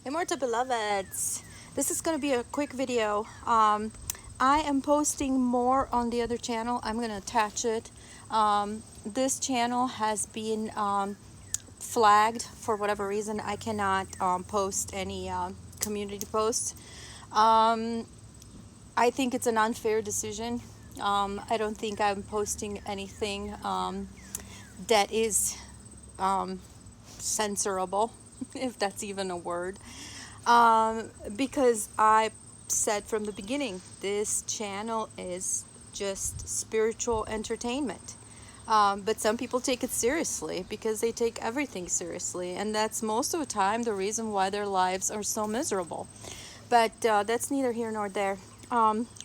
Immortal beloveds, this is going to be a quick video. I am posting more on the other channel. I'm going to attach it. This channel has been flagged for whatever reason. I cannot post any community posts. I think it's an unfair decision. I don't think I'm posting anything that is censorable, if that's even a word, because I said from the beginning, this channel is just spiritual entertainment. But some people take it seriously because they take everything seriously, and that's most of the time the reason why their lives are so miserable. But that's neither here nor there.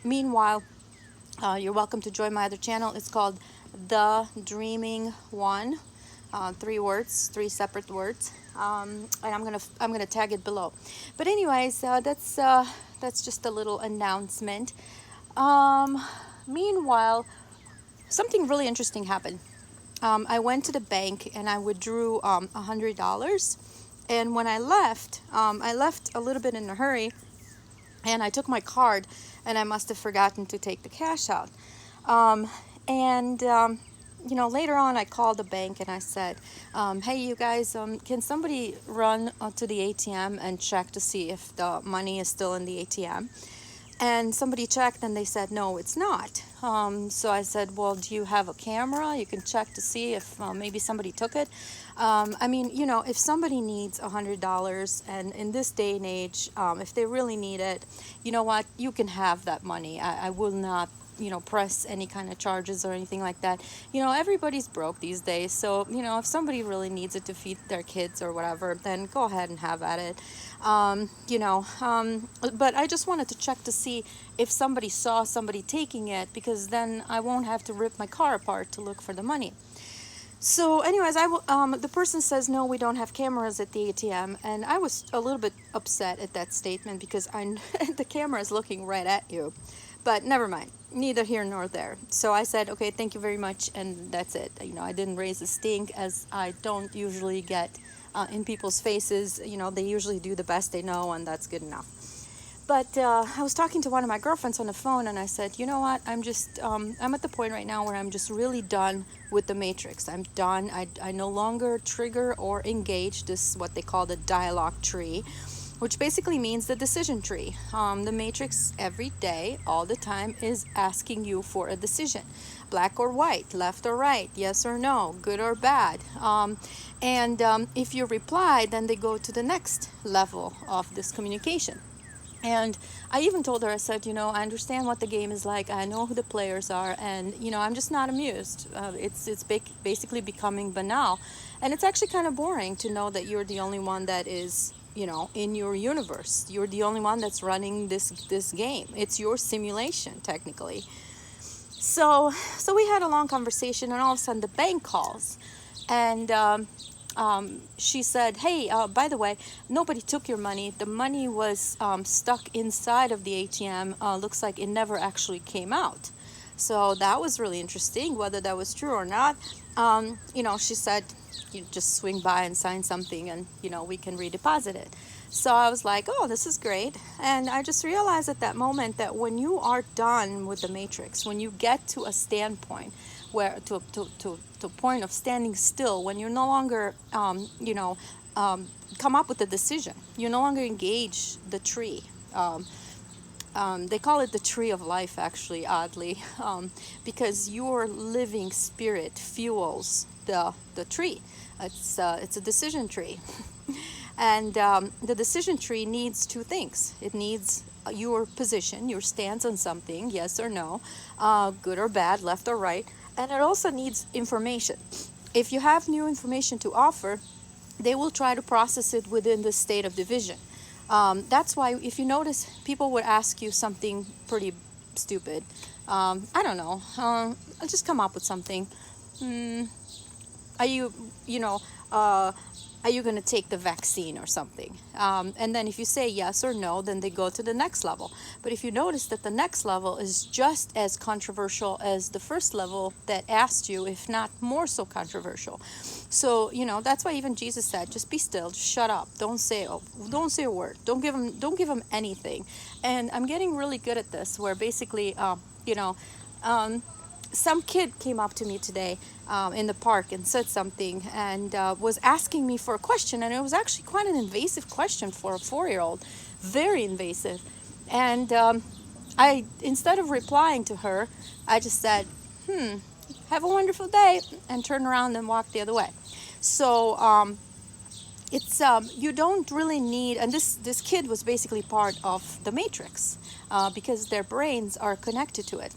Meanwhile, you're welcome to join my other channel. It's called The Dreaming One. 3 words, 3 separate words, and I'm gonna tag it below. But anyways, that's just a little announcement. Meanwhile, something really interesting happened. I went to the bank and I withdrew $100, and when I left a little bit in a hurry, and I took my card, and I must have forgotten to take the cash out. You know, later on I called the bank and I said, hey, you guys, can somebody run to the ATM and check to see if the money is still in the ATM? And somebody checked and they said, no, it's not. So I said, well, do you have a camera? You can check to see if maybe somebody took it. I mean, you know, if somebody needs $100, and in this day and age, if they really need it, you know what, you can have that money. I will not, you know, press any kind of charges or anything like that. You know, everybody's broke these days, so, you know, if somebody really needs it to feed their kids or whatever, then go ahead and have at it. But I just wanted to check to see if somebody saw somebody taking it, because then I won't have to rip my car apart to look for the money. So anyways, the person says, no, we don't have cameras at the ATM, and I was a little bit upset at that statement because the camera is looking right at you. But never mind, neither here nor there. So I said, okay, thank you very much, and that's it. You know, I didn't raise a stink, as I don't usually get in people's faces. You know, they usually do the best they know, and that's good enough. But I was talking to one of my girlfriends on the phone, and I said, you know what, I'm at the point right now where I'm just really done with the matrix. I'm done. I no longer trigger or engage this, what they call the dialogue tree, which basically means the decision tree. The matrix every day, all the time, is asking you for a decision. Black or white, left or right, yes or no, good or bad. If you reply, then they go to the next level of this communication. And I even told her, I said, you know, I understand what the game is like. I know who the players are, and, you know, I'm just not amused. It's basically becoming banal. And it's actually kind of boring to know that you're the only one that is, you know, in your universe. You're the only one that's running this game. It's your simulation, technically. So we had a long conversation, and all of a sudden the bank calls, and she said, hey, by the way, nobody took your money. The money was stuck inside of the ATM. Looks like it never actually came out. So that was really interesting, whether that was true or not. You know, she said, you just swing by and sign something, and, you know, we can redeposit it. So I was like, oh, this is great. And I just realized at that moment that when you are done with the matrix, when you get to a standpoint where to a point of standing still, when you're no longer come up with a decision, you no longer engage the tree. They call it the tree of life, actually, oddly, because your living spirit fuels the tree. It's a decision tree. And the decision tree needs 2 things. It needs your position, your stance on something, yes or no, good or bad, left or right. And it also needs information. If you have new information to offer, they will try to process it within the state of division. That's why, if you notice, people would ask you something pretty stupid. I don't know. I'll just come up with something. Are you, are you going to take the vaccine or something? And then if you say yes or no, then they go to the next level. But if you notice that the next level is just as controversial as the first level that asked you, if not more so controversial. So, that's why even Jesus said, just be still, just shut up. Don't say a word. Don't give them anything. And I'm getting really good at this, where basically, some kid came up to me today in the park and said something, and was asking me for a question, and it was actually quite an invasive question for a 4-year-old, very invasive. And I, instead of replying to her, I just said, have a wonderful day, and turned around and walked the other way. So it's you don't really need, and this kid was basically part of the matrix, because their brains are connected to it.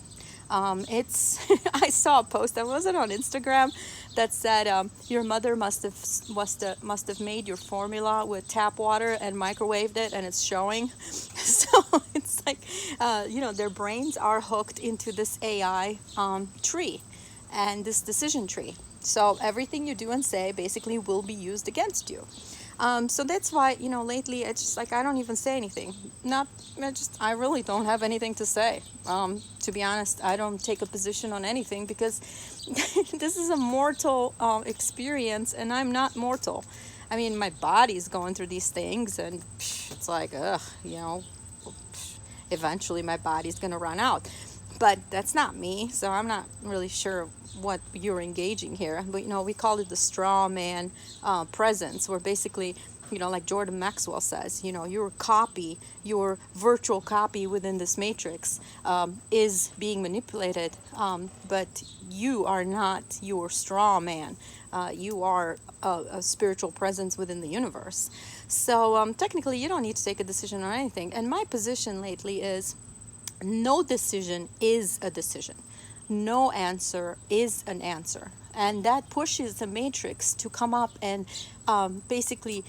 It's I saw a post that wasn't on Instagram that said your mother must have made your formula with tap water and microwaved it, and it's showing. So it's like their brains are hooked into this AI tree and this decision tree. So everything you do and say basically will be used against you. So that's why, lately it's just like I don't even say anything. I really don't have anything to say. To be honest, I don't take a position on anything, because this is a mortal experience, and I'm not mortal. I mean, my body's going through these things, and it's like, eventually my body's going to run out. But that's not me, so I'm not really sure what you're engaging here. But, we call it the straw man presence, where basically, like Jordan Maxwell says, your copy, your virtual copy within this matrix is being manipulated, but you are not your straw man. You are a spiritual presence within the universe. So technically, you don't need to take a decision on anything. And my position lately is, no decision is a decision. No answer is an answer. And that pushes the matrix to come up and basically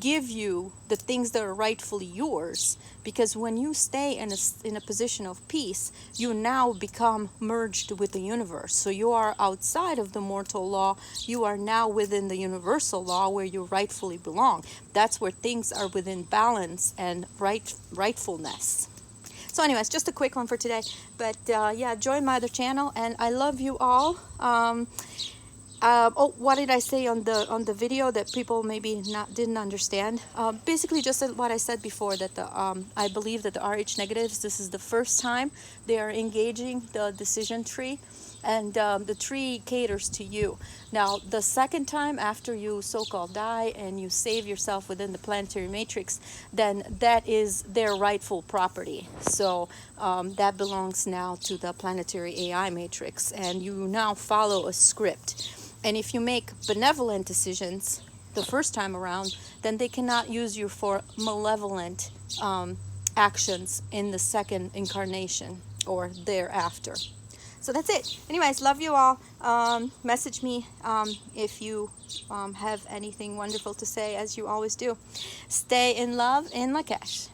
give you the things that are rightfully yours. Because when you stay in a position of peace, you now become merged with the universe. So you are outside of the mortal law. You are now within the universal law, where you rightfully belong. That's where things are within balance and rightfulness. So anyways, just a quick one for today. But join my other channel, and I love you all. What did I say on the video that people maybe didn't understand? Basically, just what I said before, that I believe that the RH negatives, this is the first time they are engaging the decision tree. And the tree caters to you. Now, the second time, after you so-called die and you save yourself within the planetary matrix, then that is their rightful property. So that belongs now to the planetary AI matrix, and you now follow a script. And if you make benevolent decisions the first time around, then they cannot use you for malevolent actions in the second incarnation or thereafter. So that's it. Anyways, love you all. Message me if you have anything wonderful to say, as you always do. Stay in love in Lakesh.